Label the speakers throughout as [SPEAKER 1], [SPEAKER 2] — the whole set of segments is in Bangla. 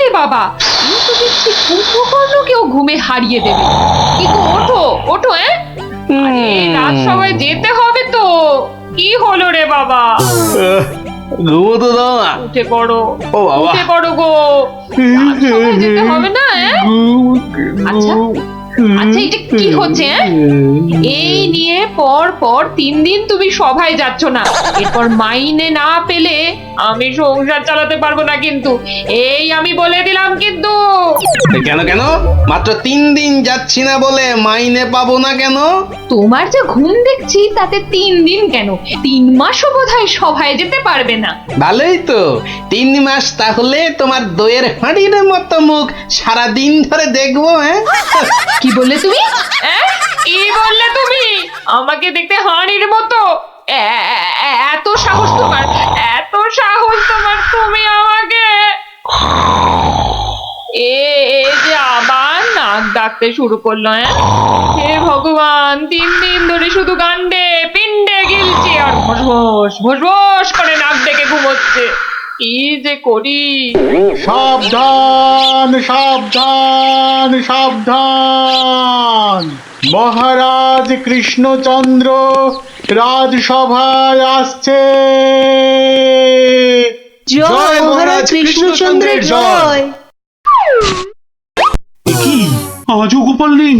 [SPEAKER 1] বুঝলি বাবা, কিন্তু দেখছি কুম্ভকর্ণকেও ঘুমে হারিয়ে দেবে। কি গো, ওঠো ওঠো, আরে রাজসভায় যেতে হবে তো। কি হলো রে বাবা?
[SPEAKER 2] ঘুমোতে দাও না।
[SPEAKER 1] উঠে পড়ো,
[SPEAKER 2] ও বাবা,
[SPEAKER 1] উঠে পড়ো গো, রাজসভায় যেতে হবে না। আচ্ছা আচ্ছা, এটা কি হচ্ছে? এই নিয়ে পর পর 3 দিন তুমি সভায় যাচ্ছ না, এরপর মাইনে না পেলে আমি সংসার চালাতে পারবো না কিন্তু, এই আমি বলে দিলাম কিন্তু।
[SPEAKER 2] কেন কেন? মাত্র 3 দিন যাচ্ছি না বলে মাইনে পাবো না কেন?
[SPEAKER 1] তোমার যে ঘুম দেখছি তাতে 3 দিন কেন, 3 মাসও বোধহয় সভায় যেতে পারবে না।
[SPEAKER 2] ভালোই তো, 3 মাস তাহলে তোমার দইয়ের হাঁড়ির মতো মুখ সারাদিন ধরে দেখবো।
[SPEAKER 1] কি বললে তুমি? কি বললে তুমি? আমাকে দেখতে হাঁড়ির মতো? এত সাহস তোমার, এত সাহস তোমার, তুমি আমাকে এ যে আবার নাক ডাকতে শুরু করলো। হে ভগবান, 3 দিন ধরে শুধু গান্ডে পিণ্ডে গিলছে আর ভোস ভোস করে নাক ডেকে ঘুমোচ্ছে। কি যে করি!
[SPEAKER 3] সাবধান সাবধান সাবধান, মহারাজ কৃষ্ণচন্দ্র রাজসভায় আসছে।
[SPEAKER 4] জয় মহারাজ কৃষ্ণচন্দ্রের জয়।
[SPEAKER 3] কি আজও গোপাল নেই?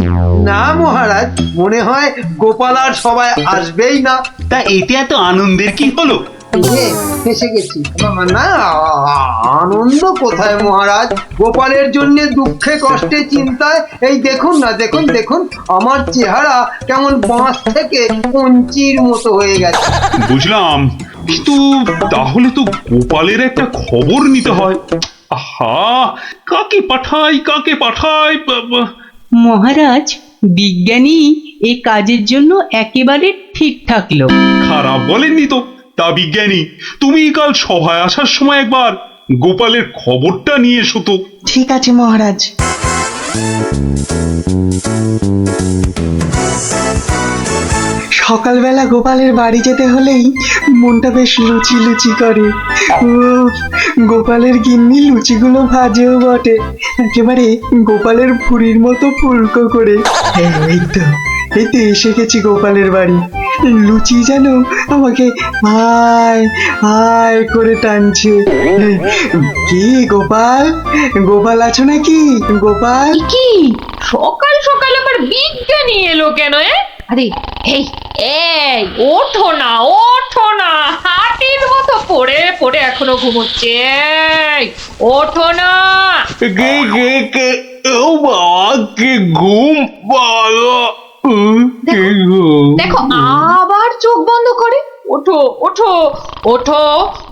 [SPEAKER 5] না মহারাজ, মনে হয় গোপাল আর সবাই আসবেই না।
[SPEAKER 3] তা এতে এত আনন্দের কি হলো?
[SPEAKER 5] ফেসে গেছি না, আনন্দ কোথায় মহারাজ, গোপালের জন্য দুঃখে কষ্টে চিন্তায় এই দেখুন না, দেখুন দেখুন আমার চেহারা কেমন বাঁশ থেকে কঞ্চির মতো হয়ে গেছে।
[SPEAKER 3] বুঝলাম, কিন্তু তাহলে তো গোপালের একটা খবর নিতে হয়। আহা, কাকে পাঠাই কাকে পাঠাই?
[SPEAKER 4] মহারাজ, বিজ্ঞানী এ কাজের জন্য একেবারে ঠিকঠাক লোক।
[SPEAKER 3] খারাপ বলেননি তো। তা বিজ্ঞানী, তুমি কাল সভায় আসার সময় একবার গোপালের খবরটা নিয়ে এসো তো।
[SPEAKER 6] ঠিক আছে মহারাজ। সকালবেলা গোপালের বাড়ি যেতে হলেই মনটা বেশ লুচি লুচি করে। উফ, গোপালের গিন্নি লুচিগুলো ভাজেও বটে, একেবারে গোপালের ভুঁড়ির মতো ফুলকো করে। এই তো এসে গেছি গোপালের বাড়ি। লুচি যেন আমাকে আয় আয় করে টানছে। কি গোপাল, গোপাল আছো নাকি গোপাল?
[SPEAKER 1] কি সকাল সকাল আবার বিজ্ঞানী এলো কেন? আরে এই এই ওঠো না, ওঠো না, হাতির মতো পড়ে পড়ে এখনো ঘুমোচ্ছে। ওঠো না।
[SPEAKER 2] কে কে কে? ও বাবা, কি ঘুম পালো! কি ঘুম!
[SPEAKER 1] দেখো আবার চোখ বন্ধ করে। ওঠো ওঠো ওঠো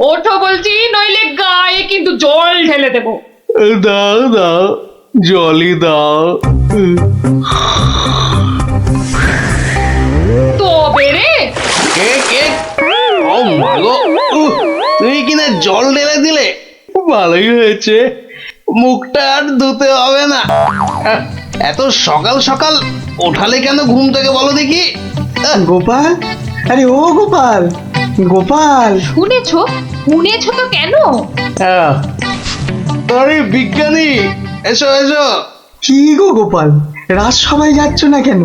[SPEAKER 1] ওঠো বলছি, নইলে গায়ে কিন্তু জল ঢেলে দেবো।
[SPEAKER 2] দাও দাও, জলই দাও।
[SPEAKER 1] তবে রে,
[SPEAKER 2] কে কে? ও মাগো, তুমি কিনা জল ঢেলে দিলে? ভালোই হয়েছে, মুখটা আর ধুতে হবে না। এত সকাল সকাল ওঠালে কেন ঘুম থেকে বলো দেখি?
[SPEAKER 6] গোপাল, আরে ও গোপাল, গোপাল।
[SPEAKER 1] শুনেছো শুনেছো তো কেন?
[SPEAKER 2] আরে বিজ্ঞানী, এসো এসো।
[SPEAKER 6] কি গো গোপাল, রাজসভায় যাচ্ছ না কেন?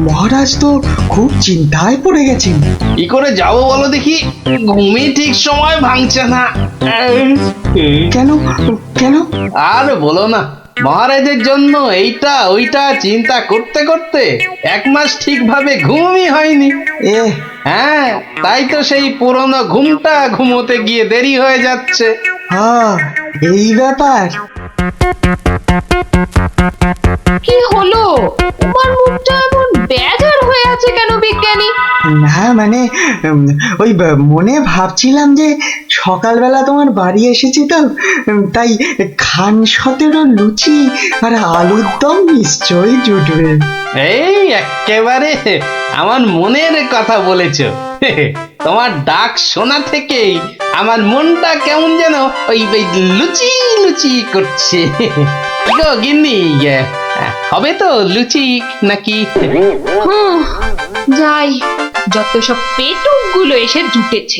[SPEAKER 6] মহারাজ তো খুব চিন্তায় পড়ে গেছেন।
[SPEAKER 2] কি করে যাবো বলো দেখি, ঘুমই ঠিক সময় ভাঙছে না।
[SPEAKER 6] কেন কেন?
[SPEAKER 2] আর বলো না, মহারাজের জন্য এইটা ওইটা চিন্তা করতে করতে 1 মাস ঠিকভাবে ঘুমই হয়নি। হ্যাঁ, তাই তো সেই পুরনো ঘুমটা ঘুমোতে গিয়ে দেরি হয়ে যাচ্ছে।
[SPEAKER 6] হ্যাঁ, এই ব্যাপার।
[SPEAKER 1] কি হলো, তোমার মুখটা এমন বেজার হয়ে আছে কেন বিজ্ঞানী?
[SPEAKER 6] না মানে ওই মনে ভাবছিলাম যে সকালবেলা তোমার বাড়ি এসেছি তো, তাই খান 17 লুচি আর আলুর দম নিশ্চয়ই জুটবে।
[SPEAKER 2] এই একেবারে আমার মনের কথা বলেছো। তোমার ডাক শোনা থেকেই আমার মনটা কেমন যেন ওই লুচি লুচি করছে। গো গিন্নি, হবে তো লুচি নাকি?
[SPEAKER 1] যাই, যত সব পেটুক গুলো এসে জুটেছে,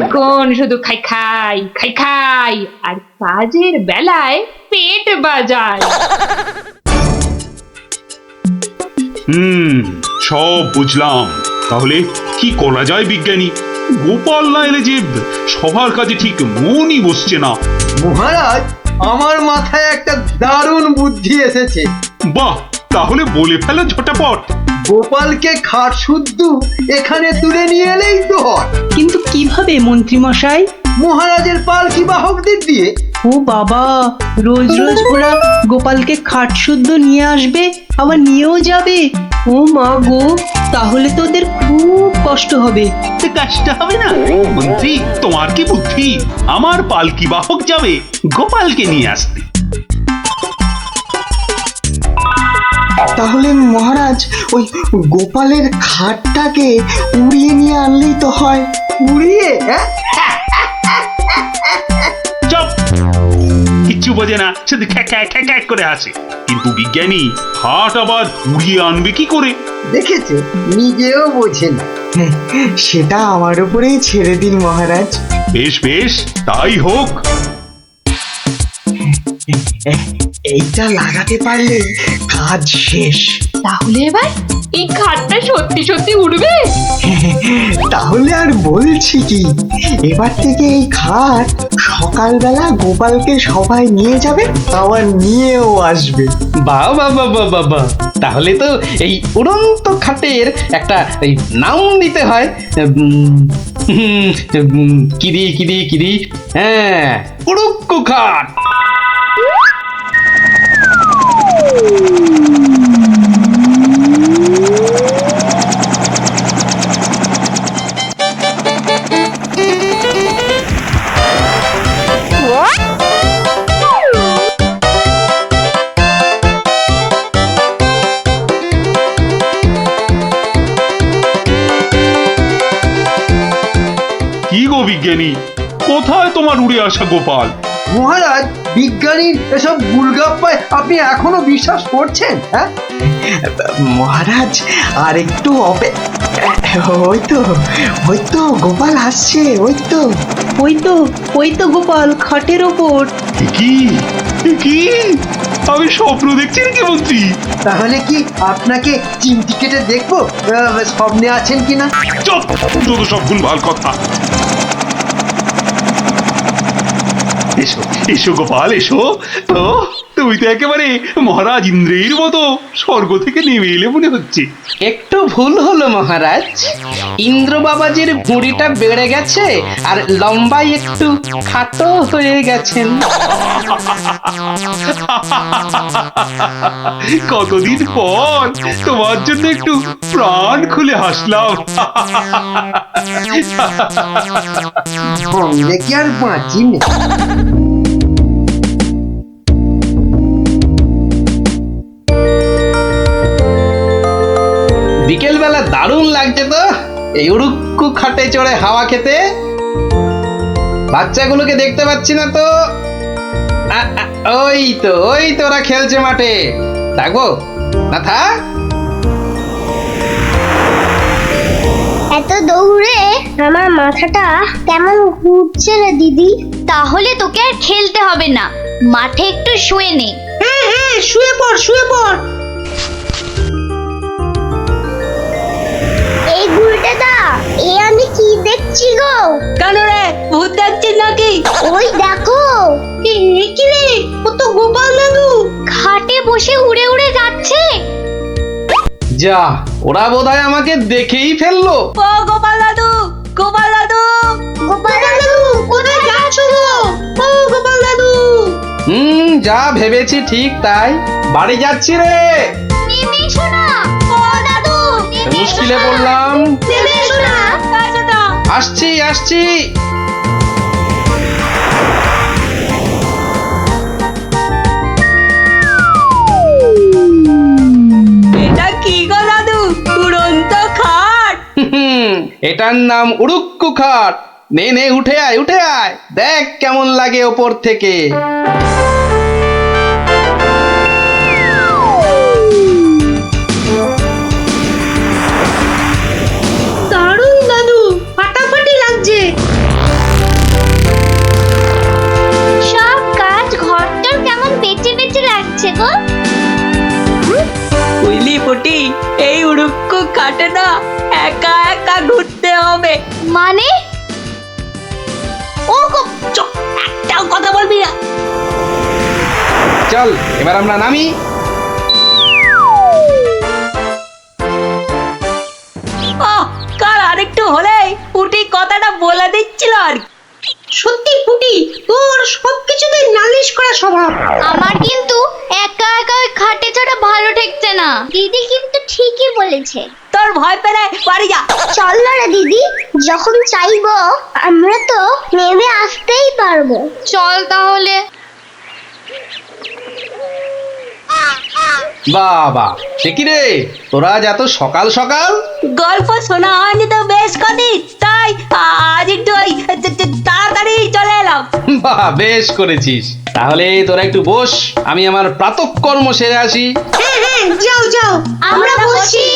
[SPEAKER 1] এখন শুধু খাই খাই খাই খাই আর কাজের বেলায় পেট বাজায়।
[SPEAKER 3] সব বুঝলাম। তাহলে কি করা যায় বিজ্ঞানী? গোপাল না এলে যে সবার কাজে ঠিক মনই বসছে না।
[SPEAKER 5] মহারাজ, আমার মাথায় একটা দারুণ বুদ্ধি এসেছে।
[SPEAKER 3] বাহ, তাহলে বলে ফেলো ঝটাপট।
[SPEAKER 5] গোপালকে খাট শুদ্ধ এখানে তুলে নিয়ে এলেই তো হয়।
[SPEAKER 4] কিন্তু কিভাবে মন্ত্রী মশাই?
[SPEAKER 5] মহারাজের পালকি বাহকদের দিয়ে।
[SPEAKER 4] ও বাবা, রোজ রোজ ওরা গোপালকে খাট শুদ্ধ নিয়ে আসবে, আবার নিয়েও যাবে। ও মা গো, তাহলে তো ওদের খুব কষ্ট হবে।
[SPEAKER 3] কষ্ট হবে না মন্ত্রী, তোমার কি বুদ্ধি? আমার পালকি বাহক যাবে গোপালকে নিয়ে আসতে।
[SPEAKER 6] তাহলে মহারাজ ওই গোপালের খাটটাকে উড়িয়ে নিয়ে আনলেই তো হয়।
[SPEAKER 5] উড়িয়ে? হ্যাঁ,
[SPEAKER 3] চুপ, কিচ্ছু বোঝে না, শুধু খ্যাক করে আসে। কিন্তু বিজ্ঞানী, হাট আবার উড়িয়ে আনবে কি করে?
[SPEAKER 5] দেখেছে, নিজেও বোঝে না।
[SPEAKER 6] সেটা আমার উপরেই ছেড়ে দিন মহারাজ।
[SPEAKER 3] বেশ বেশ, তাই হোক।
[SPEAKER 6] এইটা লাগাতে পারলে কাজ শেষ।
[SPEAKER 1] তাহলে এবার এই খাটটা সত্যি সত্যি উঠবে?
[SPEAKER 6] তাহলে আর বলছি কি, এবার থেকে এই খাট সকালবেলা গোপালকে সবাই নিয়ে যাবে, আবার নিয়েও আসবে।
[SPEAKER 2] বাহ বাহ বাহ বাহ বাহ বাহ। তাহলে তো এই উড়ন্ত খাটের একটা এই নাম দিতে হয়। কিরি, হ্যাঁ, উড়ুক্কু খাট।
[SPEAKER 3] কি গো বিজ্ঞানী, কোথায় তোমার উড়ে আসা গোপাল?
[SPEAKER 5] মহারাজ, বিজ্ঞানীর এসব গুলগাপ্পায় আপনি এখনো বিশ্বাস করছেন? হ্যাঁ,
[SPEAKER 6] মহারাজ আর একটু ওই তো গোপাল আসছে।
[SPEAKER 4] ওই তো গোপাল খাটের ওপর।
[SPEAKER 3] কি কি আমি স্বপ্ন দেখছি নাকি মন্ত্রী?
[SPEAKER 5] তাহলে কি আপনাকে চিমটি কেটে দেখবো স্বপ্নে আছেন কিনা?
[SPEAKER 3] চুপ, যত সব ভুলভাল কথা। এসো এসো গোপাল, এসো। তো তুমি তো একেবারে মহারাজ ইন্দ্রের মতো স্বর্গ থেকে নেমে এলে মনে হচ্ছে।
[SPEAKER 2] একটু ভুল হলো মহারাজ, ইন্দ্র বাবাজির ভুঁড়িটা বেড়ে গেছে আর লম্বাই একটু খাটো হয়ে গেছেন।
[SPEAKER 3] কতদিন পর তোমার জন্য একটু প্রাণ খুলে হাসলাম।
[SPEAKER 5] বললে কি আর বাঁচি না।
[SPEAKER 2] বিকেলবেলা দারুণ লাগছে তো এই উড়ুক্কু খাটে চড়ে হাওয়া খেতে। বাচ্চাগুলোকে দেখতে পাচ্ছি না তো। ওই তো ওরা খেলছে মাঠে। থাকবো না, থাক।
[SPEAKER 7] এত দৌড়ে আমার মাথাটা কেমন ঘুরছে রে দিদি। তাহলে তোকে আর খেলতে হবে না, মাঠে একটু শুয়ে নে।
[SPEAKER 4] হ্যাঁ, শুয়ে পড়।
[SPEAKER 7] এই গুলটাটা, এ আমি কি দেখছি গো?
[SPEAKER 4] কেন রে, ভূত দেখছিস নাকি?
[SPEAKER 7] ওই দেখো,
[SPEAKER 4] কি রে, ও তো গোপাল দাদু।
[SPEAKER 7] খাটে বসে উড়ে উড়ে যাচ্ছে।
[SPEAKER 2] যা, ওরা বোধহয় আমাকে দেখেই ফেললো।
[SPEAKER 4] ও গোপাল দাদু।
[SPEAKER 7] গোপাল দাদু, কোথায় যাচ্ছ গো?
[SPEAKER 4] ও গোপাল দাদু।
[SPEAKER 2] যা ভেবেছি ঠিক তাই, বাড়ি যাচ্ছি রে।
[SPEAKER 7] নেমে এসো না। ও দাদু, নেমে এসো
[SPEAKER 2] মুশকিলে
[SPEAKER 7] না।
[SPEAKER 2] পড়লাম।
[SPEAKER 7] নেমে এসো না।
[SPEAKER 2] আসছি।
[SPEAKER 4] এটা কি গো দাদু, উড়ন্ত খাট?
[SPEAKER 2] এটার নাম উড়ুক্কু খাট। নে উঠে আয়, দেখ কেমন লাগে ওপর থেকে।
[SPEAKER 7] লাগছে গো।
[SPEAKER 4] বুঝলি পুটি, এই উড়ুক্কু কাটে না একা একা ঘুরতে হবে।
[SPEAKER 7] মানে
[SPEAKER 4] ও গো, একটাও কথা বলবি না।
[SPEAKER 2] চল এবার আমরা নামি।
[SPEAKER 4] কাল আরেকটু হলেই পুটি কথাটা বলে দিচ্ছিল আর কি। সত্যি পুটি, তোর সবকিছুতে নালিশ করা স্বভাব।
[SPEAKER 7] আমার কিন্তু একা একা ওই খাটে চড়া ভালো ঠেকছে না। দিদি কিন্তু ঠিকই বলেছে।
[SPEAKER 4] তোর ভয় পেলে বাড়ি যা।
[SPEAKER 7] চল না রে দিদি, যখন চাইবো আমরা তো নেমে আসতেই পারবো। চল তাহলে।
[SPEAKER 2] বাবা, সে কি রে, তোরা আজ এত সকাল সকাল?
[SPEAKER 4] গল্প শোনা হয়নি তো বেশ কদিন, তাই আজ একটু ওই তাড়াতাড়ি চলে এলাম।
[SPEAKER 2] বাহ, বেশ করেছিস। তাহলে তোরা একটু বস, আমি আমার প্রাতঃকর্ম সেরে আসি।
[SPEAKER 4] হ্যাঁ, যাও যাও,
[SPEAKER 7] আমরা বসি।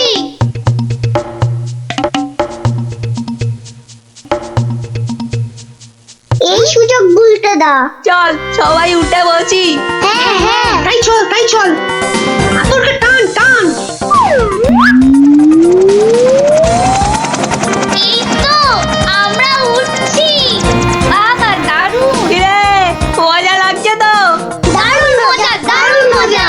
[SPEAKER 7] এই সুযোগ গুলতে দা।
[SPEAKER 4] চল সবাই উঠে বসি।
[SPEAKER 7] হ্যাঁ হ্যাঁ,
[SPEAKER 4] তাই চল তোরকে টান টান।
[SPEAKER 7] এই তো আমরা উঠছি। বাবা দারুণ
[SPEAKER 4] কিরে, মজা লাগছে তো?
[SPEAKER 7] দারুণ মজা, দারুণ মজা।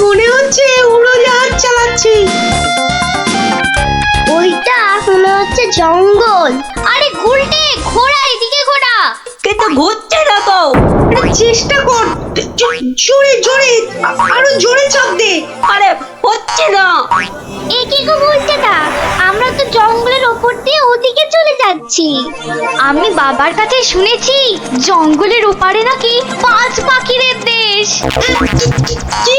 [SPEAKER 4] মনে হচ্ছে উড়োজাহাজ চালাচ্ছি।
[SPEAKER 7] ওইটা মনে হচ্ছে জঙ্গল। আরে গুলটে, ঘোড়া এদিকে ঘোড়া।
[SPEAKER 4] কিন্তু ঘুরছে না তো। চেষ্টা কর, জোরে জোরে, আরো জোরে চাপ দে। আরে হচ্ছে না।
[SPEAKER 7] এ কি গো বলতে দা, আমরা তো জঙ্গলের ওপর দিয়ে ওদিকে চলে যাচ্ছি। আমি বাবার কাছে শুনেছি জঙ্গলের ওপারে নাকি পাঁচ পাখিদের দেশ।
[SPEAKER 4] কি,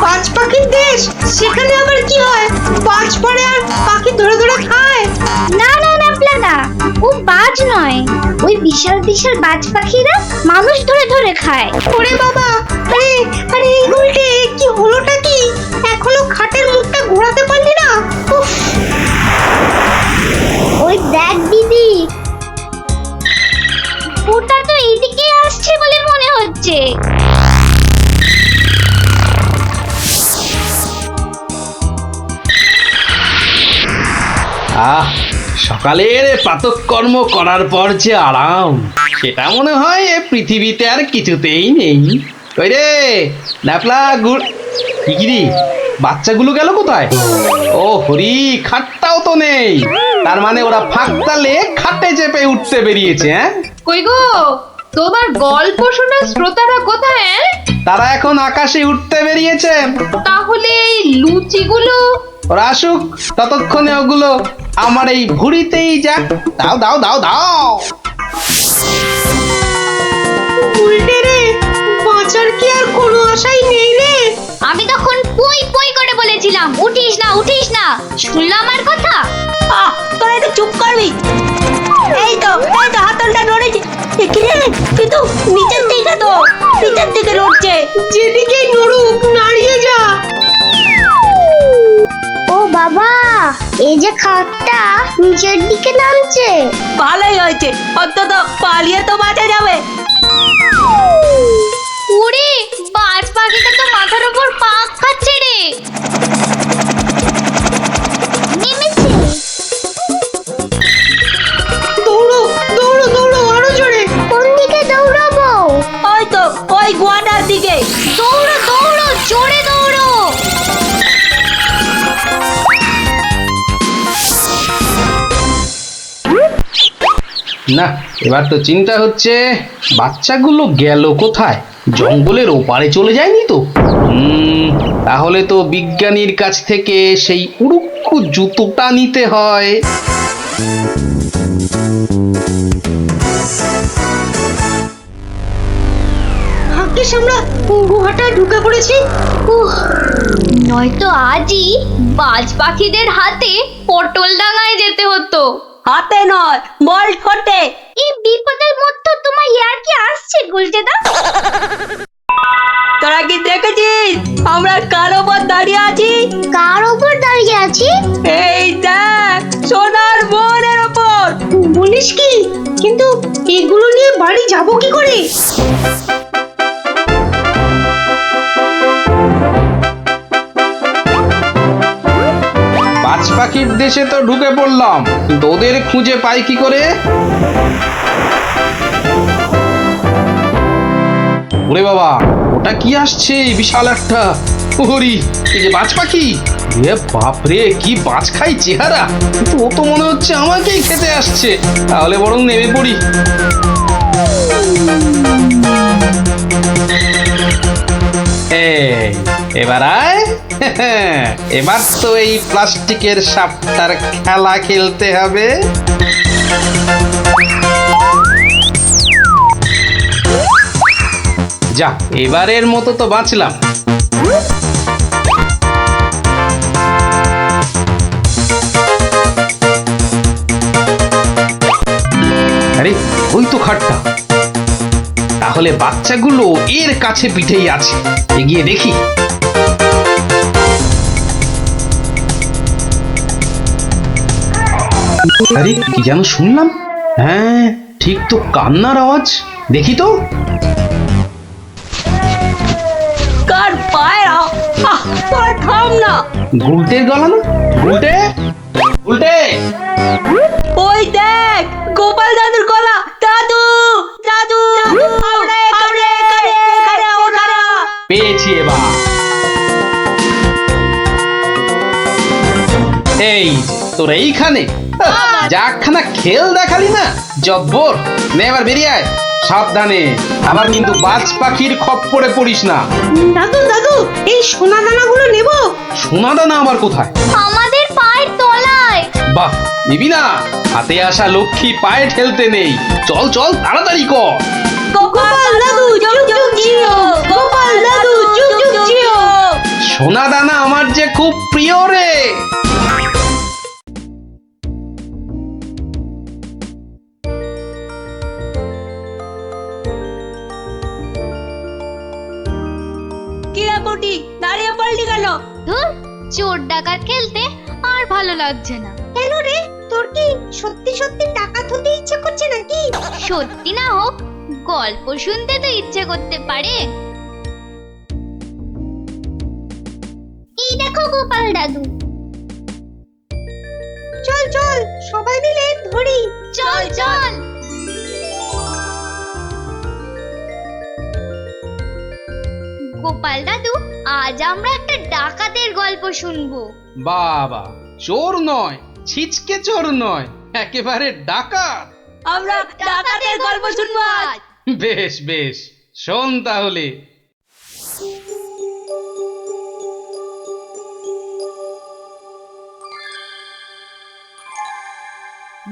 [SPEAKER 4] পাঁচ পাখির দেশ? সেখানে আবার কি হয়? পাঁচ পরে আর পাখি ধরে ধরে খায়?
[SPEAKER 7] না না না প্লাদা, ও বাজ নয়, ওই বিশাল বিশাল বাজ পাখিরা মানুষ ধরে ধরে খায়।
[SPEAKER 4] ওরে বাবা, আরে আরে এই উল্টে কি হলোটা কি? এখনো খাটের মুখটা ঘোরাতে পারলি না? উফ,
[SPEAKER 7] ওই দেখ দিদি, ওটা তো এইদিকে আসছে বলে মনে হচ্ছে।
[SPEAKER 2] আহ, সকালের প্রাতঃকর্ম করার পর যে আরাম, সেটা মনে হয় এ পৃথিবীতে আর কিছুতেই নেই। ওই রে ন্যাপলা গুড়, কি রে, বাচ্চাগুলো গেল কোথায়? ও হরি, খাটটাও তো নেই। তার মানে ওরা ফাঁক তালে খাটে চেপে উঠতে বেরিয়েছে। হ্যাঁ,
[SPEAKER 1] কই গো, তোমার গল্প শোনার শ্রোতারা কোথায়?
[SPEAKER 2] তারা এখন আকাশে উঠতে বেরিয়েছে।
[SPEAKER 1] তাহলে এই লুচিগুলো?
[SPEAKER 2] ওরা আসুক, ততক্ষণে ওগুলো আমার এই ভুঁড়িতেই যাক। দাও দাও দাও দাও।
[SPEAKER 4] উল্টে রে, বাঁচার কি আর কোনো আশাই নেই রে?
[SPEAKER 7] আমি তখন পই পই করে বলেছিলাম উঠিস না উঠিস না, শুনলাম আমার কথা?
[SPEAKER 4] তোরা একটু চুপ করবি? এই তো হাতলটা নড়েছে। কিন্তু নিচের দিকে তো, নিচের দিকে নড়ছে। যেদিকেই নড়ুক, নাড়িয়ে যা।
[SPEAKER 7] ও বাবা, এই যে খাটটা নিচের দিকে নামছে।
[SPEAKER 4] ভালোই হয়েছে, অন্তত পালিয়ে তো বাঁচা যাবে।
[SPEAKER 7] ওরে, বাজ পাখিটা তো মাথার উপর পাক খাচ্ছে রে। নেমেছে।
[SPEAKER 4] দৌড়ো দৌড়ো দৌড়ো, আরো জোরে।
[SPEAKER 7] কোন দিকে দৌড়াবো?
[SPEAKER 4] ওই তো, ওই গোয়াটার দিকে।
[SPEAKER 7] দৌড়ো দৌড়ো, জোরে দৌড়ো।
[SPEAKER 2] না, এবার তো চিন্তা হচ্ছে বাচ্চাগুলো গেল কোথায়? জঙ্গলের ওপারে চলে যায়নি তো? তাহলে তো বিজ্ঞানীর কাছ থেকে সেই উড়ুক্কু জুতোটা নিতে হয়।
[SPEAKER 4] ভাগ্যিস আমরা গুহাটা ঢুকে পড়েছি।
[SPEAKER 7] নয়তো আজই বাজ পাখিদের হাতে পটল ডাঙায় যেতে হতো।
[SPEAKER 4] হাতে নয়, বল ঠোঁটে।
[SPEAKER 7] এই বিপদের মধ্যে তোমার ইয়ার কি আসছে গুলটেদা?
[SPEAKER 4] তোরা কি দেখেছিস আমরা কার ওপর দাঁড়িয়ে আছি?
[SPEAKER 7] কার ওপর দাঁড়িয়ে আছি?
[SPEAKER 4] এই দেখ, সোনার বোনের ওপর। বলিস কি? কিন্তু এগুলো নিয়ে বাড়ি যাব কি করে?
[SPEAKER 2] বাজ পাখির দেশে তো ঢুকে পড়লাম, কিন্তু ওদের খুঁজে পাই কি করে? ওরে বাবা, ওটা কি আসছে বিশাল একটা! ওরি, এই যে বাজ পাখি! এ বাপরে, কি বাজ খাই চেহারা! কিন্তু ও তো মনে হচ্ছে আমাকেই খেতে আসছে। তাহলে বরং নেমে পড়ি। এই, এবার আয়। এবার তো এই প্লাস্টিকের সাপটার খেলা খেলতে হবে। যা, এবারের মতো তো বাঁচলাম। আরে, ওই তো খাটটা। তাহলে বাচ্চাগুলো এর কাছে পিঠেই আছে। এগিয়ে দেখি। আরে, কি যেন শুনলাম? হ্যাঁ, ঠিক তো কান্নার আওয়াজ। দেখি তো।
[SPEAKER 4] কার পায়রা? তোরা থাম না।
[SPEAKER 2] গুলটের গলা না? গুলটে, গুলটে!
[SPEAKER 4] ওই দেখ, গোপাল দাদুর গলা। দাদু, দাদু,
[SPEAKER 2] পেয়েছি এবার। এই যে, তোর এইখানে যাখানা খেল দেখালি না, জব্বর! নে এবার বেরিয়ে আয়, সাবধানে। আবার কিন্তু বাজ পাখির খপ্পরে পড়িস না।
[SPEAKER 4] দাদু, দাদু, এই সোনা দানাগুলো নেব।
[SPEAKER 2] সোনা দানা আবার কোথায়?
[SPEAKER 7] আমাদের পায়ের তলায়।
[SPEAKER 2] বাহ, নিবি না? হাতে আসা লক্ষ্মী পায়ে ঠেলতে নেই। চল চল, তাড়াতাড়ি কর।
[SPEAKER 4] গোপাল দাদু, যুগ যুগ জিও। গোপাল দাদু, যুগ যুগ জিও।
[SPEAKER 2] সোনা দানা আমার যে খুব প্রিয় রে।
[SPEAKER 4] কি রে কোটি, দাঁড়িয়ে পড়লি কেন?
[SPEAKER 7] ধুর, চোর ডাকাত খেলতে আর ভালো লাগছে না।
[SPEAKER 4] কেন রে, তোর কি সত্যি সত্যি টাকা তুলতে ইচ্ছে করছে নাকি?
[SPEAKER 7] সত্যি না হোক, গল্প শুনতে তো ইচ্ছে করতে পারে। এই দেখো গোপাল দাদু।
[SPEAKER 4] চল চল, সবাই মিলে ধরি।
[SPEAKER 7] চল চল। গোপাল দাদু, আজ আমরা একটা ডাকাতের গল্প শুনবো।
[SPEAKER 2] বাবা, চোর নয়, ছিচকে চোর নয়, একেবারে ডাকাত।
[SPEAKER 4] আমরা ডাকাতের গল্প শুনবো আজ।
[SPEAKER 2] বেশ বেশ, শোন তাহলে।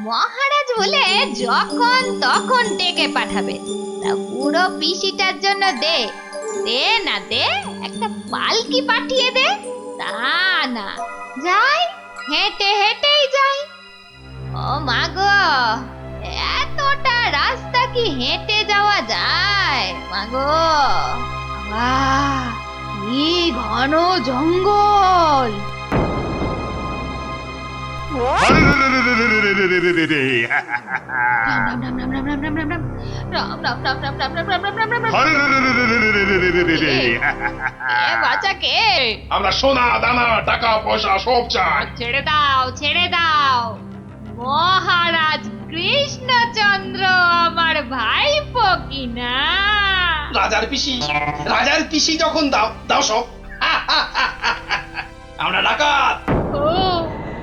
[SPEAKER 1] মহারাজ বলে যখন তখন ডেকে পাঠাবে। তা বুড়ো পিসিটার জন্য দে, দে না দে, একটা পালকি পাঠিয়ে দে। তা না, যাই হেঁটে হেঁটেই যাই। ও মা গো, এতটা রাস্তা কি হেঁটে যাওয়া যায়? মা গো, বাবা, কি ঘন জঙ্গল!
[SPEAKER 3] আমরা সোনা দানা টাকা পয়সা সব চাই।
[SPEAKER 1] ছেড়ে দাও, ছেড়ে দাও। মহারাজ কৃষ্ণচন্দ্র আমার ভাইপো কিনা।
[SPEAKER 2] রাজার পিসি যখন দাও দাও সব। আমরা ডাকাত।
[SPEAKER 1] ও,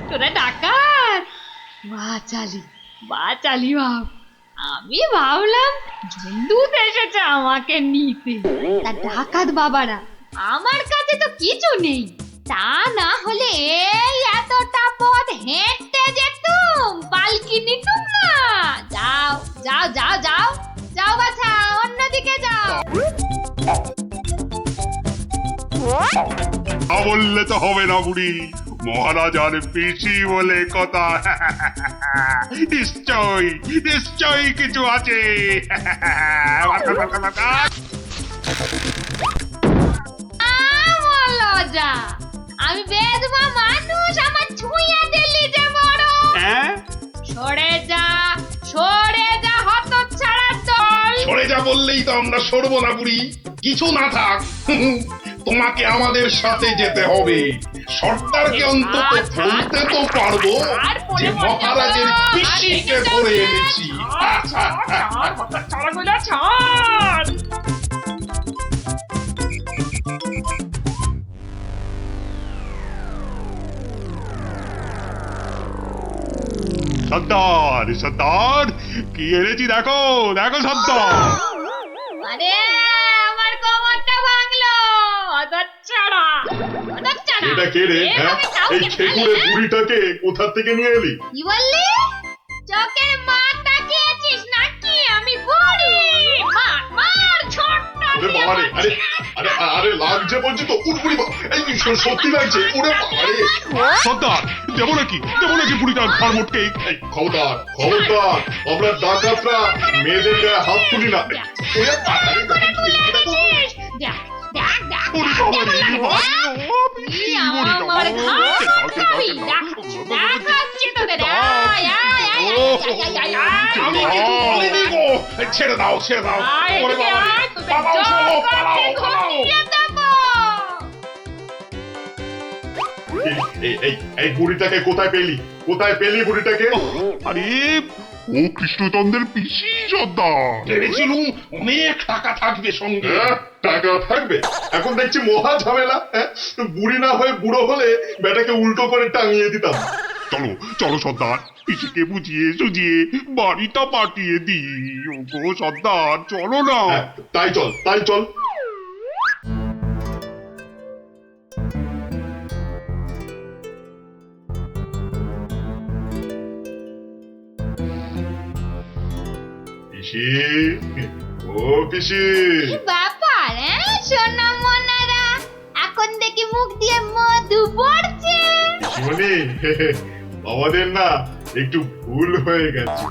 [SPEAKER 1] তোরা ডাকাত? বাচালি, বাচালি ভাব। আমি ভাবলাম জন্দুত এসেছে আমাকে নিতে। তা ডাকাত বাবারা, আমার কাছে তো কিছু নেই। তা না হলে এই এতটা পথ হেঁটে যেতুম, পালকি নিতুম না। যাও যাও যাও যাও যাও, বাছা, অন্যদিকে যাও।
[SPEAKER 3] বললে তো হবে না বুড়ি, মহারাজ আর পিসি বলে কথা। নিশ্চয়ই নিশ্চয়ই কিছু আছে।
[SPEAKER 1] লজ্জা, আমি বেদবা মানুষ, আমার ছুঁয়ে দিলি যে বড়। সরে যা, সরে যা
[SPEAKER 8] বললেই তো আমরা সরবো না বুড়ি। কিছু না থাক, তোমাকে আমাদের সাথে যেতে হবে। সর্দারকে অন্তত বলতে তো পারবো যে মহারাজের পিসিকে ধরে এনেছি।
[SPEAKER 1] ছাড়াগুলো ছাড়।
[SPEAKER 3] সর্দার সর্দার কি এনেছি দেখো দেখো সর্দার।
[SPEAKER 1] আরে আমার কোমরটা ভাঙলো। অদচ্ছাড়া অদচ্ছাড়া।
[SPEAKER 8] এটা কে রে? হ্যাঁ, এই খেকুড়ে বুড়িটাকে কোথা থেকে নিয়ে এলি?
[SPEAKER 7] কি বললি? চোখের মাথা খেয়েছিস নাকি? আমি বুড়ি।
[SPEAKER 1] মার মার ছোট্ট।
[SPEAKER 8] ওরে বাবা রে, আরে আরে আরে লাগছে বলছি তো। উঠ বুড়ি বাবা, এই সত্যি লাগছে। ওরে বাবা রে।
[SPEAKER 3] সর্দার দেবো নাকি বুড়িটার ঘর মোটকে।
[SPEAKER 8] এই খবরদার খবরদার, আমরা ডাকাতরা মেয়েদের গায়ে হাত তুলি না। ওরে বাবা রে,
[SPEAKER 1] দেখ দেখ দেখ
[SPEAKER 3] ওরে বাবা রে,
[SPEAKER 1] আমার ঘাট খাবি। দেখাচ্ছি তোদের। আয় আয় আয় আয় আয়।
[SPEAKER 8] আমি কিছু বলিনি গো। ছেড়ে দাও ছেড়ে দাও। ওরে বাবা রে, পালাও সব, পালাও পালাও। এই বুড়িটাকে কোথায় পেলি? কোথায় পেলি বুড়িটাকে?
[SPEAKER 3] আরে ও কৃষ্ণচন্দ্রের পিসি সর্দার।
[SPEAKER 8] ভেবেছিলুম অনেক টাকা থাকবে সঙ্গে। টাকা থাকবে? এখন দেখছি মহা ঝামেলা। বুড়ি না হয়ে বুড়ো হলে বেটাকে উল্টো করে টাঙিয়ে দিতাম।
[SPEAKER 3] চলো চলো সর্দার, পিসিকে বুঝিয়ে সুঝিয়ে বাড়িটা পাঠিয়ে দিই। ওগো সর্দার চলো না।
[SPEAKER 8] তাই চল তাই চল। পিসি, ও পিসি।
[SPEAKER 7] ব্যাপার সোনা মনারা, এখন দেখি মুখ দিয়ে মধু পড়ছে।
[SPEAKER 8] পিসিমণি, আমাদের না একটু ভুল হয়ে গেছে।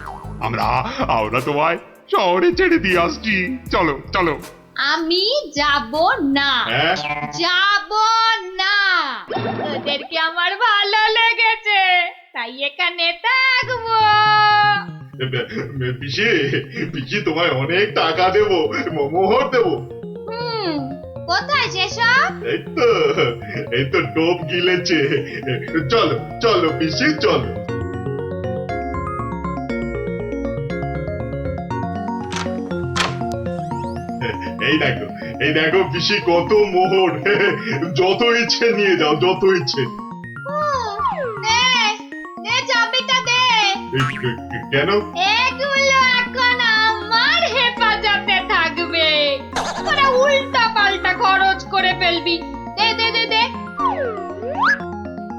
[SPEAKER 3] আমরা তোমায় শহরে ছেড়ে দিয়ে আসছি। চলো চলো।
[SPEAKER 7] আমি যাব না,
[SPEAKER 8] হ্যাঁ,
[SPEAKER 7] যাব না। তোদেরকে আমার ভালো লেগেছে, তাই এখানে থাকবো।
[SPEAKER 8] পিসি পিসি তোমায় অনেক টাকা দেবো, মোহর দেবো।
[SPEAKER 7] কোথায় সেসব?
[SPEAKER 8] এই তো টোপ গিলেছে। চলো চলো পিসি চলো। এই দেখো পিসি কত মোহর। যত ইচ্ছে নিয়ে যাও, যত ইচ্ছে।
[SPEAKER 7] চাবিটা দে।
[SPEAKER 8] কেন?
[SPEAKER 7] এগুলো এখন আমার হেফাজতে থাকবে। তোরা উল্টা পাল্টা খরচ করে ফেলবি। দে দে দে দে।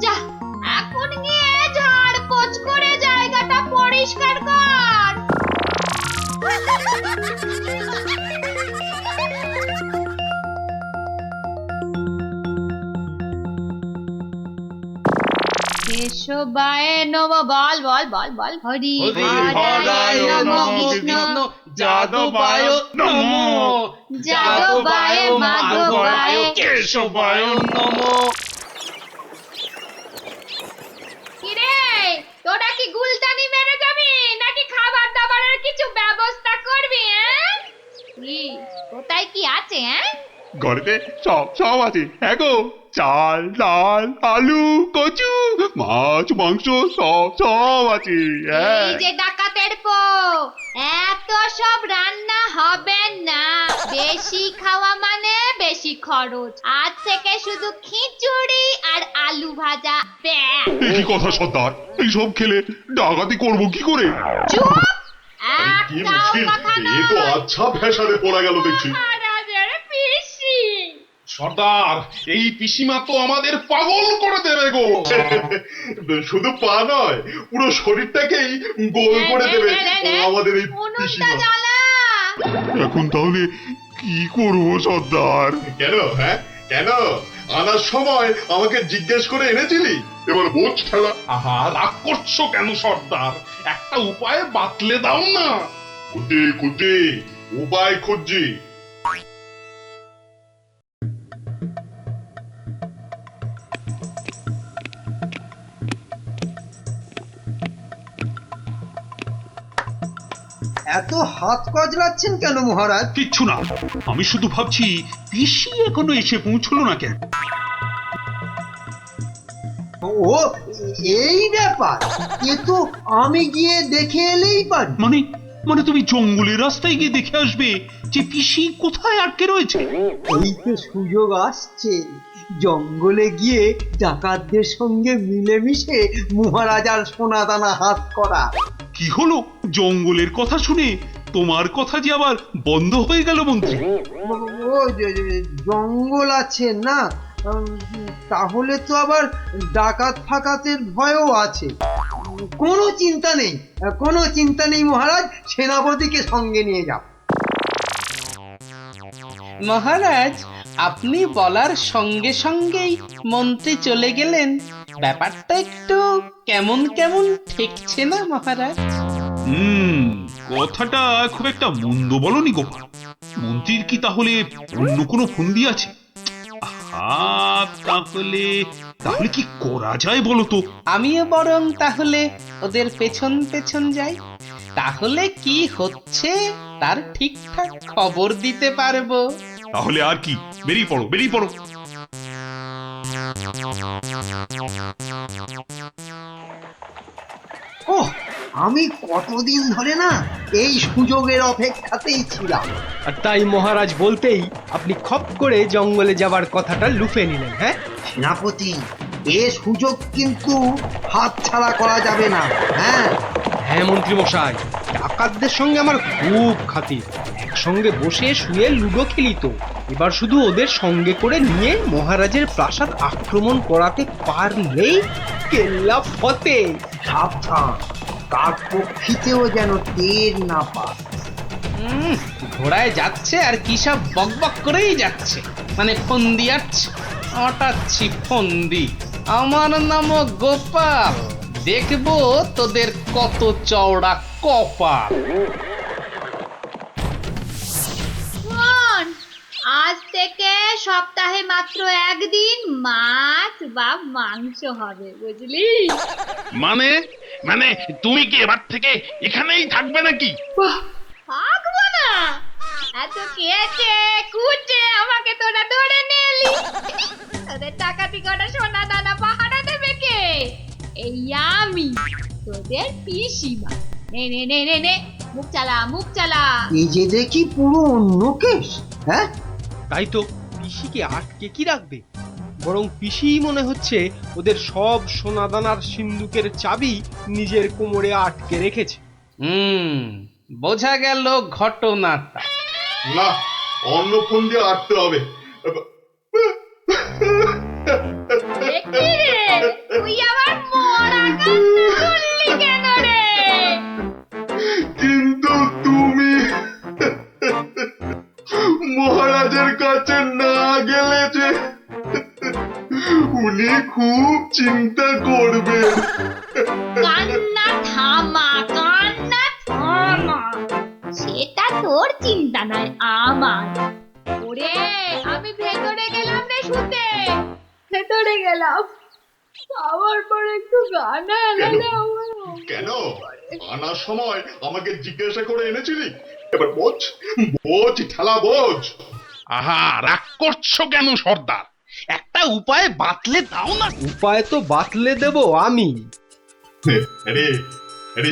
[SPEAKER 7] যা, এখন গিয়ে ঝাড় পোছ করে জায়গাটা পরিষ্কার কর। কেশবায় নম। বল বল বল বল। হরি হরায় নম। কৃষ্ণ
[SPEAKER 3] যাদবায় নমো।
[SPEAKER 7] যাদবায় মাধবায়
[SPEAKER 3] কেশবায় নমো।
[SPEAKER 7] কিরে, তোরা কি গুলতানি মেরে যাবি নাকি খাবার দাবারের কিছু ব্যবস্থা করবি? কি কোথায় কি আছে?
[SPEAKER 3] ঘরেতে সব আছে। হ্যাঁ গো, চাল ডাল আলু কচু মাছ মাংস সব আছে।
[SPEAKER 7] এই যে ডাকাতের পো, এত সব রান্না হবে না। বেশি খাওয়া মানে বেশি খরচ। আজ থেকে শুধু খিচুড়ি আর আলু ভাজা।
[SPEAKER 3] কি কথা সর্দার, এইসব খেলে ডাকাতি করবো কি করে?
[SPEAKER 7] চুপ!
[SPEAKER 8] কি
[SPEAKER 7] একটাও
[SPEAKER 8] মুশকিল,
[SPEAKER 7] কথা
[SPEAKER 8] এ তো
[SPEAKER 7] নয়।
[SPEAKER 8] আচ্ছা ফ্যাসাদে পড়া গেল দেখছি।
[SPEAKER 7] মহারাজের পিসি।
[SPEAKER 8] সর্দার, এই পিসিমা তো আমাদের পাগল করে দেবে গো। শুধু পা নয়, পুরো শরীরটাকেই গোল করে দেবে আমাদের এই
[SPEAKER 7] উনুনটা
[SPEAKER 8] পিসিমা।
[SPEAKER 7] জ্বালা।
[SPEAKER 3] এখন তাহলে কি করবো সর্দার?
[SPEAKER 8] কেন? হ্যাঁ কেন? আনার সময় আমাকে জিজ্ঞেস করে এনেছিলি, এবার বোঝ ঠেলা। আহা, রাগ করছো কেন সর্দার? একটা উপায় বাতলে দাও না। খুঁজে উপায় খুঁজছি।
[SPEAKER 5] এত হাত কজলাচ্ছেন কেন মহারাজ?
[SPEAKER 3] কিচ্ছু না, আমি শুধু ভাবছি পিসি এখনো এসে পৌঁছলো না কেন।
[SPEAKER 5] ও এই ব্যাপার, এ তো আমি গিয়ে দেখে এলেই পারি।
[SPEAKER 3] মানে মানে তুমি জঙ্গলের রাস্তায় গিয়ে দেখে আসবে যে পিসি কোথায় আটকে রয়েছে?
[SPEAKER 5] এই তো সুযোগ আসছে, জঙ্গলে গিয়ে ডাকাতদের সঙ্গে মিলেমিশে মহারাজার সোনাদানা হাত করা।
[SPEAKER 3] কি হলো, জঙ্গলের কথা শুনে তোমার কথা যে আবার বন্ধ হয়ে গেল মন্ত্রী?
[SPEAKER 5] ও জঙ্গল আছে না, তাহলে তো আবার ডাকাত ফাকাতের ভয়ও আছে। কোনো চিন্তা নেই, কোনো চিন্তা নেই মহারাজ, সেনাপতিকে সঙ্গে নিয়ে যাও।
[SPEAKER 2] মহারাজ, আপনি বলার সঙ্গে সঙ্গেই মন্ত্রী চলে গেলেন। ব্যাপারটা একটু কেমন কেমন ঠেকছে না মহারাজ?
[SPEAKER 3] কথাটা খুব একটা মন্দ বলনি গোপাল। মন্ত্রীর কি তাহলে অন্য কোনো ফন্দি আছে? তাহলে তাহলে কি করা যায় বলো তো?
[SPEAKER 2] আমিও বরং তাহলে ওদের পেছন পেছন যাই, তাহলে কি হচ্ছে তার ঠিকঠাক খবর দিতে পারবো।
[SPEAKER 3] তাহলে আর কি, বেরিয়ে পড়ো বেরিয়ে পড়ো।
[SPEAKER 5] ওহ, আমি কতদিন ধরে না এই সুযোগের অপেক্ষাতেই ছিলাম।
[SPEAKER 9] আর তাই মহারাজ বলতেই আপনি খপ করে জঙ্গলে যাবার কথাটা লুফে নিলেন। হ্যাঁ
[SPEAKER 5] সেনাপতি, এ সুযোগ কিন্তু হাতছাড়া করা যাবে না। হ্যাঁ
[SPEAKER 9] হ্যাঁ মন্ত্রী মশাই, ডাকাতদের সঙ্গে আমার খুব খাতির। একসঙ্গে বসে শুয়ে লুডো খেলি তো। এবার শুধু ওদের সঙ্গে করে নিয়ে মহারাজের প্রাসাদ আক্রমণ করাতে পারলেই কেল্লা ফতে।
[SPEAKER 5] সাবধান, কার পক্ষিতেও যেন টের না পায়।
[SPEAKER 2] ঘোড়ায় যাচ্ছে আর কি সব বকবক করেই যাচ্ছে, মানে ফন্দি আটছে, আটাচ্ছি ফন্দি। আমার নাম গোপাল, দেখবো তোদের কত চওড়া কপাল।
[SPEAKER 7] শোন, আজ থেকে সপ্তাহে মাত্র একদিন মাছ বা মাংস হবে, বুঝলি?
[SPEAKER 8] মানে মানে তুমি কি এবার থেকে এখানেই থাকবে নাকি?
[SPEAKER 7] থাকবো না? এত কেটে কুটে আমাকে তোরা ধরে নিলি, তোদের টাকাতি কটা সোনা দানা পাহারা দেবে কে? এই আমি, তোদের পিসিমা। নে নে নে নে নে, মুখ চালা মুখ চালা।
[SPEAKER 5] এই যে দেখি পুরো অন্য কেস। হ্যাঁ,
[SPEAKER 9] তাই তো, পিসিকে আটকে কি রাখবে? বরং পিসি মনে হচ্ছে ওদের সব সোনাদানার সিন্ধুকের চাবি নিজের কোমরে আটকে রেখেছে।
[SPEAKER 2] বোঝা গেল ঘটনাটা।
[SPEAKER 8] না, অন্য ফোন দিয়ে আটতে হবে।
[SPEAKER 7] দেখি রে, তুই আবার মরা কান্না করলি কেন রে?
[SPEAKER 8] কিন্তু তুমি মহারাজের কাছে না গেলে যে উনি খুব চিন্তা করবেন।
[SPEAKER 7] কান্না থামা, কান্না থামা। সেটা তোর চিন্তা নয়, আমার। ওরে, আমি ভেতরে গেলাম রে শুতে, ভেতরে গেলাম। আবার পরে একটু গানা এনে
[SPEAKER 8] কেন আনার সময় আমাকে জিজ্ঞাসা করে এনেছিলি? এবার বোঝ, বোঝ ঠেলা বোঝ। আহা, রাগ করছো কেন সর্দার?
[SPEAKER 2] একটা উপায় বাতলে দাও না।
[SPEAKER 9] উপায় তো বাতলে দেব আমি।
[SPEAKER 8] আরে আরে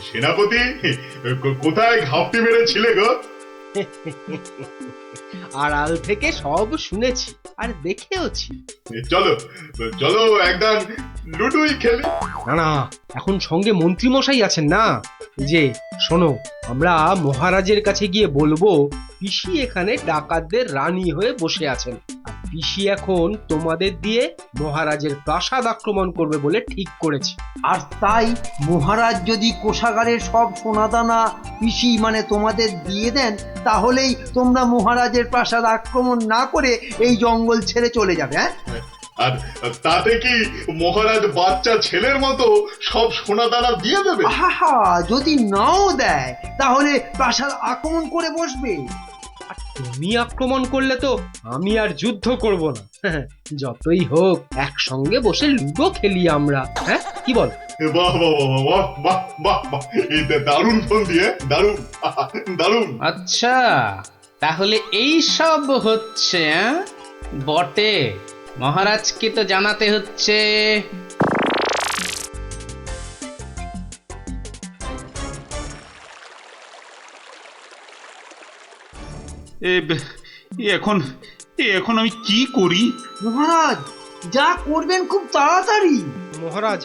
[SPEAKER 8] সেনাপতি, কোথায় ঘাপটি মেরেছিলে গো?
[SPEAKER 9] আড়াল থেকে সব শুনেছি আর দেখেওছি।
[SPEAKER 8] চলো চলো একদম লুডুই খেলি।
[SPEAKER 9] না না, এখন সঙ্গে মন্ত্রী মশাই আছেন না। এই যে শোনো, আমরা মহারাজের কাছে গিয়ে বলবো পিসি এখানে ডাকাতদের রানী হয়ে বসে আছেন, আর পিসি এখন তোমাদের দিয়ে মহারাজের প্রাসাদ আক্রমণ করবে বলে ঠিক করেছে।
[SPEAKER 5] আর তাই মহারাজ যদি কোষাগারের সব সোনাদানা পিসি মানে তোমাদের দিয়ে দেন, তাহলেই তোমরা মহারাজের প্রাসাদ আক্রমণ না করে এই জঙ্গল ছেড়ে চলে যাবে। হ্যাঁ,
[SPEAKER 8] আর তাতে কি মহারাজ বাচ্চা ছেলের মতো সব সোনাদানা দিয়ে দেবে?
[SPEAKER 5] আহা, যদি নাও দেয় তাহলে প্রাসাদ আক্রমণ করে বসবে।
[SPEAKER 9] আর তুমি আক্রমণ করলে তো আমি আর যুদ্ধ করব না। যতই হোক একসঙ্গে বসে লুডো খেলি আমরা, হ্যাঁ কি বল?
[SPEAKER 8] বাহ বাহ বাহ বাহ বাহ বাহ বাহ, এটা দারুণ ফোন দিয়ে, দারুণ দারুণ।
[SPEAKER 2] আচ্ছা, তাহলে এই সব হচ্ছে বটে। মহারাজকে তো জানাতে হচ্ছে।
[SPEAKER 3] এখন এখন আমি কি করি?
[SPEAKER 5] মহারাজ যা করবেন খুব তাড়াতাড়ি।
[SPEAKER 9] মহারাজ,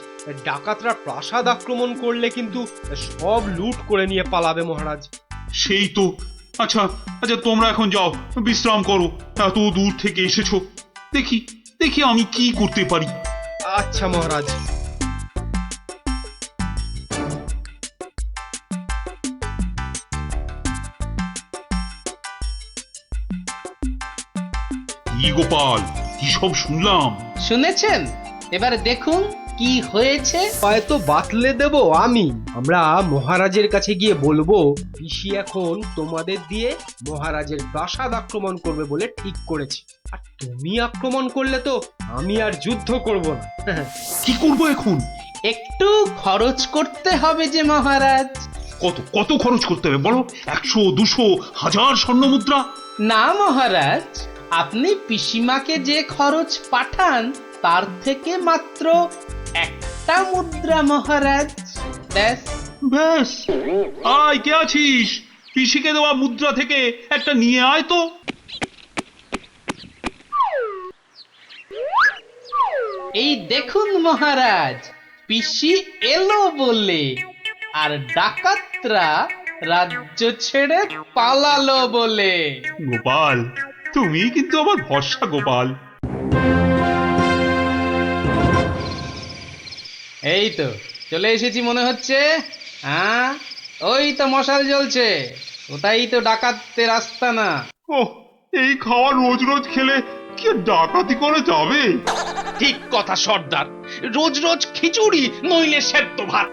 [SPEAKER 9] ডাকাতরা প্রাসাদ আক্রমণ করলে কিন্তু সব লুট করে নিয়ে পালাবে মহারাজ।
[SPEAKER 3] সেই তো। আচ্ছা আচ্ছা, তোমরা এখন যাও, বিশ্রাম করো। এত দূর থেকে এসেছো, দেখি দেখি আমি কি করতে পারি।
[SPEAKER 9] আচ্ছা মহারাজ।
[SPEAKER 3] কি গোপাল, কি সব শুনলাম?
[SPEAKER 2] শুনেছেন? এবার দেখুন কি হয়েছে।
[SPEAKER 9] হয়তো বাতলে দেব আমি। আমরা মহারাজের কাছে গিয়ে বলবো পিসি এখন তোমাদের দিয়ে মহারাজের প্রাসাদ আক্রমণ করবে বলে ঠিক করেছে। আর তুমি আক্রমণ করলে তো আমি আর যুদ্ধ করব না।
[SPEAKER 3] কি করবো এখন?
[SPEAKER 2] একটু খরচ করতে হবে যে মহারাজ।
[SPEAKER 3] কত কত খরচ করতে হবে বলো? 100, 200, 1000 স্বর্ণ মুদ্রা?
[SPEAKER 2] না মহারাজ, আপনি পিসিমাকে যে খরচ পাঠান তার থেকে মাত্র একটা মুদ্রা মহারাজ, ব্যাস।
[SPEAKER 3] ব্যাস? আয়, কে আছিস? পিসিকে দেওয়া মুদ্রা থেকে একটা নিয়ে আয় তো।
[SPEAKER 2] এই দেখুন মহারাজ, পিসি এলো বলে, আর ডাকাতরা রাজ্য ছেড়ে পালালো বলে।
[SPEAKER 3] গোপাল, তুমি কিন্তু আমার ভরসা গোপাল।
[SPEAKER 2] এই তো চলে এসেছি মনে হচ্ছে। হ্যাঁ, ওই তো মশাল জ্বলছে, ওটাই তো ডাকাতদের রাস্তা না।
[SPEAKER 3] ওহ, এই খাওয়া রোজ রোজ খেলে কি ডাকাতি করে যাবে?
[SPEAKER 2] ঠিক কথা সর্দার, রোজ রোজ খিচুড়ি নইলে সেদ্ধ ভাত।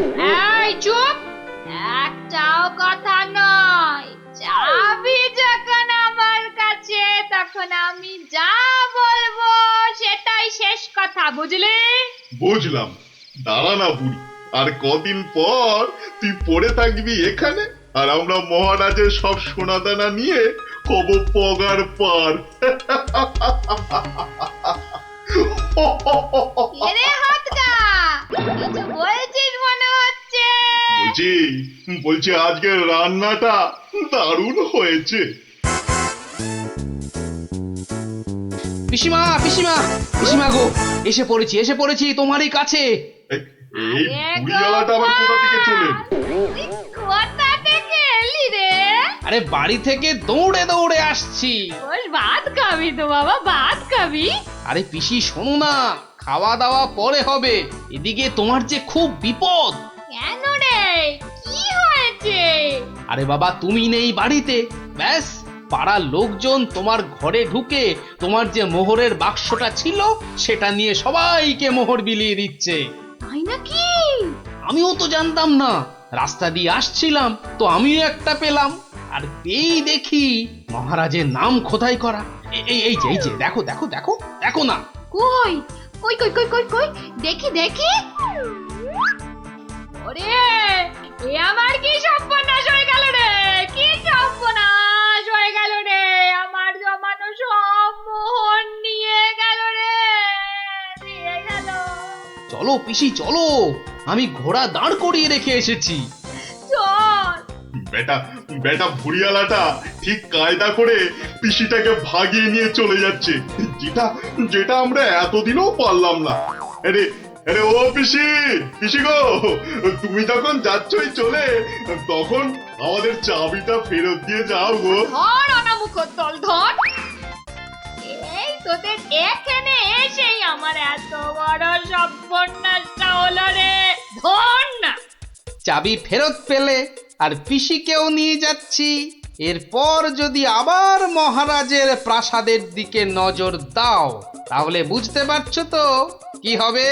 [SPEAKER 7] এই চুপ, একটাও কথা নয়। চাবি যখন আমার কাছে, তখন আমি যা বলবো সেটাই শেষ কথা, বুঝলি?
[SPEAKER 8] বুঝলাম। দাঁড়া না বুড়ি, আর কদিন পর তুই পড়ে থাকবি এখানে, আর আমরা মহারাজের সব সোনাদানা নিয়ে হব পগার পার।
[SPEAKER 7] এরে হাতটা, কিছু বলছিস মনে হচ্ছে।
[SPEAKER 8] বলছি আজকের রান্নাটা দারুণ হয়েছে।
[SPEAKER 2] পিসিমা পিসিমা পিসিমা গো, এসে পড়েছি তোমারই কাছে।
[SPEAKER 8] এই বুড়িওয়ালাটা আবার কোথা থেকে চলে?
[SPEAKER 7] কোথা থেকে এলি রে?
[SPEAKER 2] আরে বাড়ি থেকে দৌড়ে দৌড়ে আসছি।
[SPEAKER 7] বল, ভাত খাবি তো বাবা, ভাত খাবি?
[SPEAKER 2] আরে পিসি শোনো না, খাওয়া দাওয়া পরে হবে। এদিকে তোমার যে খুব বিপদ।
[SPEAKER 7] কেন রে, কি হয়েছে?
[SPEAKER 2] আরে বাবা, তুমি নেই বাড়িতে, ব্যাস পাড়ার লোকজন তোমার ঘরে ঢুকে তোমার যে মোহরের বাক্সটা ছিল সেটা নিয়ে সবাইকে মোহর বিলিয়ে দিচ্ছে।
[SPEAKER 7] তাই নাকি?
[SPEAKER 2] আমিও তো জানতাম না, রাস্তা দিয়ে আসছিলাম তো আমিও একটা পেলাম, আর পেয়েই দেখি মহারাজের নাম খোদাই করা। এই যে দেখো দেখো দেখো দেখো না।
[SPEAKER 7] কই কই কই কই কই কই, দেখি দেখি। ওরে, এ আমার কি সর্বনাশ হয়ে গেল রে, কি সর্বনাশ হয়ে গেল রে, আমার জমানো সব মোহর নিয়ে গেল রে, নিয়ে গেল।
[SPEAKER 2] চলো পিসি চলো, আমি ঘোড়া দাঁড় করিয়ে রেখে এসেছি।
[SPEAKER 7] চল।
[SPEAKER 8] বেটা বেটা বুড়িওয়ালাটা ঠিক কায়দা করে পিসিটাকে ভাগিয়ে নিয়ে চলে যাচ্ছে, যেটা যেটা আমরা এতদিনও পারলাম না। আরে আরে ও পিসি, পিসি গো, তুমি যখন যাচ্ছই চলে, তখন আমাদের চাবিটা ফেরত দিয়ে যাও গো।
[SPEAKER 7] ধর অনামুখ দল, ধর। এই তোদের এখানে এসেই আমার এত বড় সর্বনাশটা হলো রে, ধর না।
[SPEAKER 2] চাবি ফেরত পেলে আর পিসিকেও নিয়ে যাচ্ছি। এরপর যদি আবার মহারাজের প্রাসাদের দিকে নজর দাও, তাহলে বুঝতে পারছো তো কি হবে?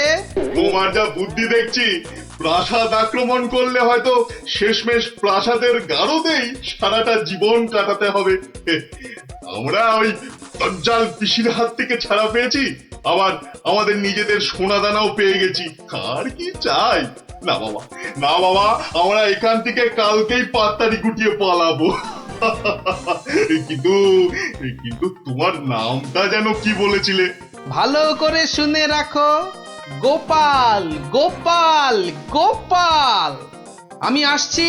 [SPEAKER 8] তোমার যা বুদ্ধি দেখছি, প্রাসাদ আক্রমণ করলে হয়তো শেষমেশ প্রাসাদের গারদেই সারাটা জীবন কাটাতে হবে। আমরা ওই দজ্জাল পিসির হাত থেকে ছাড়া পেয়েছি, আবার আমাদের নিজেদের সোনা দানাও পেয়ে গেছি। আর কি চাই? না বাবা, না বাবা, আমরা এখান থেকে কালকেই পাত্তারি গুটিয়ে পালাবো। কিন্তু কিন্তু তোমার নামটা যেন কি বলেছিলে?
[SPEAKER 2] ভালো করে শুনে রাখো, গোপাল, গোপাল, গোপাল। আমি আসছি।